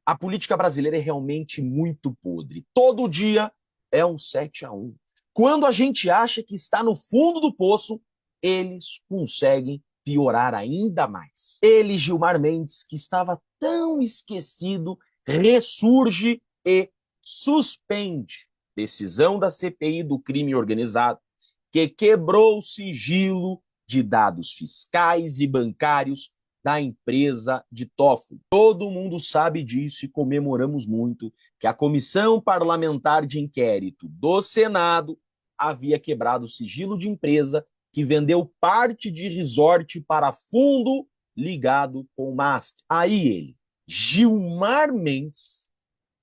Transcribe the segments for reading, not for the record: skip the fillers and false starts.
A política brasileira é realmente muito podre. Todo dia é um 7-1. Quando a gente acha que está no fundo do poço, eles conseguem piorar ainda mais. Ele, Gilmar Mendes, que estava tão esquecido, ressurge e suspende decisão da CPI do crime organizado, que quebrou o sigilo de dados fiscais e bancários da empresa de Toffoli. Todo mundo sabe disso e comemoramos muito que a Comissão Parlamentar de Inquérito do Senado havia quebrado o sigilo de empresa que vendeu parte de resort para fundo ligado com o Master. Aí ele, Gilmar Mendes,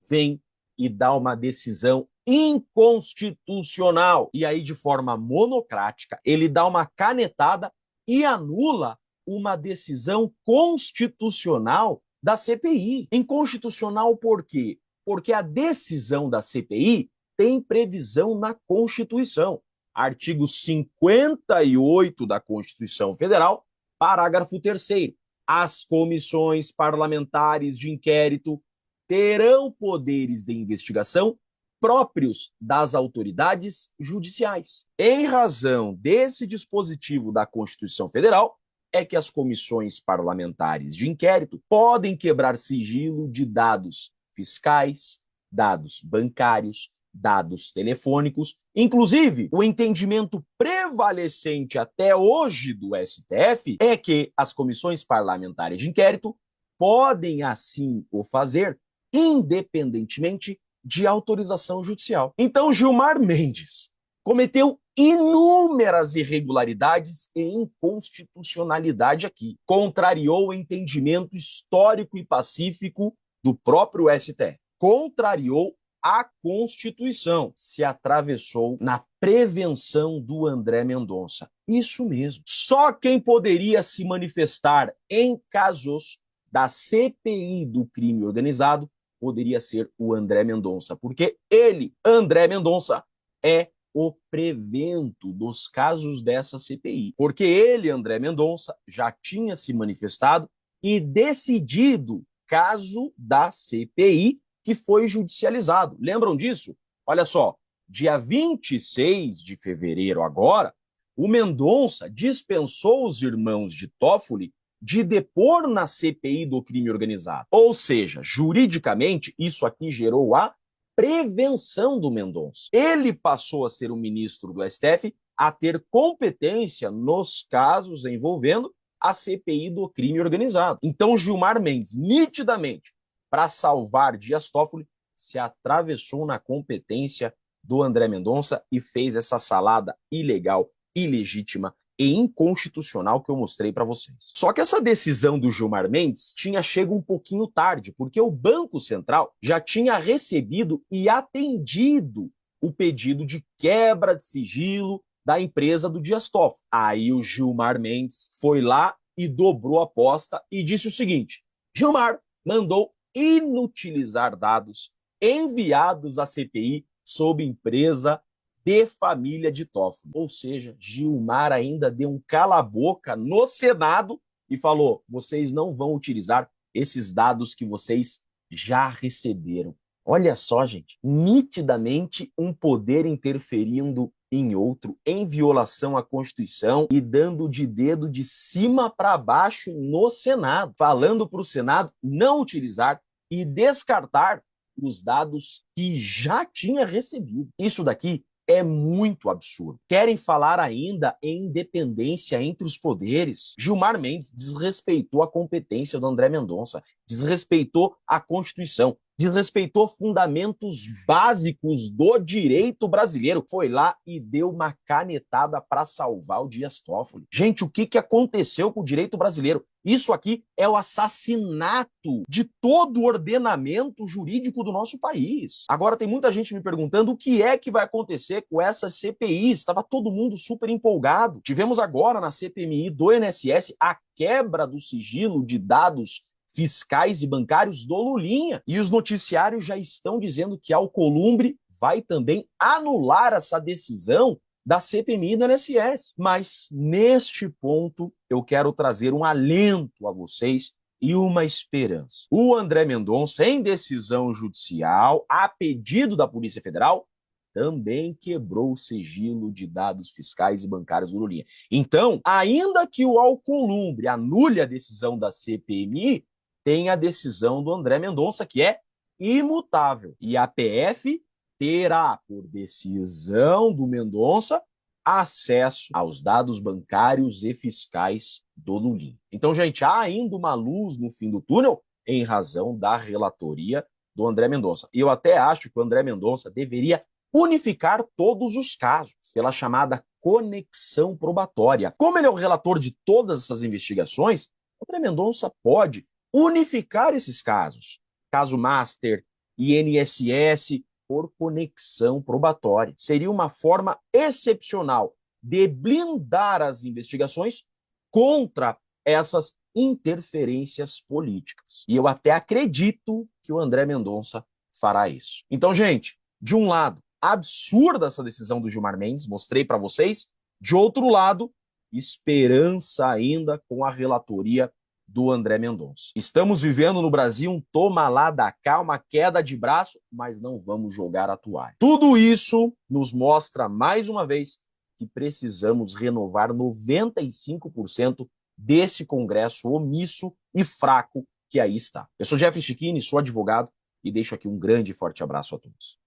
vem e dá uma decisão inconstitucional. E aí, de forma monocrática, ele dá uma canetada e anula uma decisão constitucional da CPI. Inconstitucional por quê? Porque a decisão da CPI tem previsão na Constituição. Artigo 58 da Constituição Federal, parágrafo 3º. As comissões parlamentares de inquérito terão poderes de investigação próprios das autoridades judiciais. Em razão desse dispositivo da Constituição Federal, é que as comissões parlamentares de inquérito podem quebrar sigilo de dados fiscais, dados bancários, dados telefônicos. Inclusive, o entendimento prevalecente até hoje do STF é que as comissões parlamentares de inquérito podem assim o fazer, independentemente de autorização judicial. Então, Gilmar Mendes cometeu inúmeras irregularidades e inconstitucionalidade aqui. Contrariou o entendimento histórico e pacífico do próprio STF. Contrariou a Constituição. Se atravessou na prevenção do André Mendonça. Isso mesmo. Só quem poderia se manifestar em casos da CPI do crime organizado poderia ser o André Mendonça, porque ele, André Mendonça, é o prevento dos casos dessa CPI. Porque ele, André Mendonça, já tinha se manifestado e decidido caso da CPI que foi judicializado. Lembram disso? Olha só, dia 26 de fevereiro agora, o Mendonça dispensou os irmãos de Toffoli de depor na CPI do crime organizado. Ou seja, juridicamente, isso aqui gerou a prevenção do Mendonça. Ele passou a ser o ministro do STF a ter competência nos casos envolvendo a CPI do crime organizado. Então, Gilmar Mendes, nitidamente, para salvar Dias Toffoli, se atravessou na competência do André Mendonça e fez essa salada ilegal, ilegítima e inconstitucional que eu mostrei para vocês. Só que essa decisão do Gilmar Mendes tinha chego um pouquinho tarde, porque o Banco Central já tinha recebido e atendido o pedido de quebra de sigilo da empresa do Dias Toffoli. Aí o Gilmar Mendes foi lá e dobrou a aposta e disse o seguinte: Gilmar mandou inutilizar dados enviados à CPI sob empresa de família de Toffoli. Ou seja, Gilmar ainda deu um cala-boca no Senado e falou: vocês não vão utilizar esses dados que vocês já receberam. Olha só, gente, nitidamente um poder interferindo em outro, em violação à Constituição e dando de dedo de cima para baixo no Senado, falando para o Senado não utilizar e descartar os dados que já tinha recebido. Isso daqui é muito absurdo. Querem falar ainda em independência entre os poderes? Gilmar Mendes desrespeitou a competência do André Mendonça, desrespeitou a Constituição, desrespeitou fundamentos básicos do direito brasileiro. Foi lá e deu uma canetada para salvar o Dias Toffoli. Gente, o que aconteceu com o direito brasileiro? Isso aqui é o assassinato de todo o ordenamento jurídico do nosso país. Agora tem muita gente me perguntando o que é que vai acontecer com essas CPIs. Estava todo mundo super empolgado. Tivemos agora na CPMI do INSS a quebra do sigilo de dados fiscais e bancários do Lulinha. E os noticiários já estão dizendo que a Alcolumbre vai também anular essa decisão da CPMI do INSS. Mas, neste ponto, eu quero trazer um alento a vocês e uma esperança. O André Mendonça, em decisão judicial, a pedido da Polícia Federal, também quebrou o sigilo de dados fiscais e bancários do Lulinha. Então, ainda que o Alcolumbre anule a decisão da CPMI, tem a decisão do André Mendonça, que é imutável. E a PF terá, por decisão do Mendonça, acesso aos dados bancários e fiscais do Lulinha. Então, gente, há ainda uma luz no fim do túnel em razão da relatoria do André Mendonça. E eu até acho que o André Mendonça deveria unificar todos os casos pela chamada conexão probatória. Como ele é o relator de todas essas investigações, o André Mendonça pode unificar esses casos. Caso Master, INSS, por conexão probatória. Seria uma forma excepcional de blindar as investigações contra essas interferências políticas. E eu até acredito que o André Mendonça fará isso. Então, gente, de um lado, absurda essa decisão do Gilmar Mendes, mostrei para vocês. De outro lado, esperança ainda com a relatoria do André Mendonça. Estamos vivendo no Brasil um toma lá da cá, uma queda de braço, mas não vamos jogar a toalha. Tudo isso nos mostra, mais uma vez, que precisamos renovar 95% desse Congresso omisso e fraco que aí está. Eu sou Jeffrey Chicchini, sou advogado, e deixo aqui um grande e forte abraço a todos.